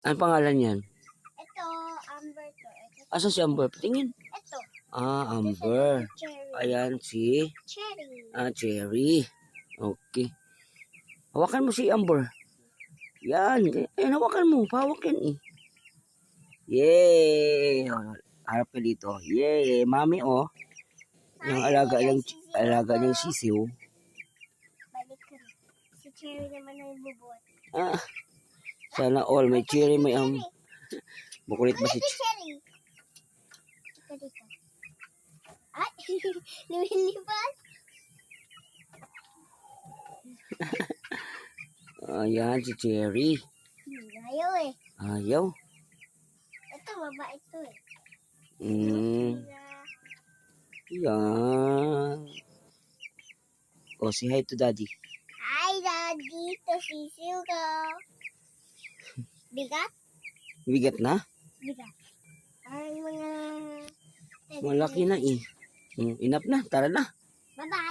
Ano pangalan yan? Ito, Amber to. Ito, Asan si Amber? Patingin. ito. Amber. Cherry. Ayan si Cherry. Cherry. Okay. Hawakan mo si Amber. Yan. Ayan, hawakan mo. Pahawak yan eh. Yay! Harap ka dito. Yay! Mami oh. Yung alaga niyang sisiw. Balik ka na. Si Cherry naman ang bubot. Sana all. May Cherry, may Makulit ba si Cherry? Ito dito. Ay! Lumilipad. Ayan si Cherry. Ayaw eh. Ayaw. Ito, mabait to eh. Yan. Oh, say hi to daddy. Hi, Daddy. Ito sisiw ko. Bigat? Bigat na? Bigat. Ang mga... Malaki na eh. Enough na. Tara na. Bye-bye.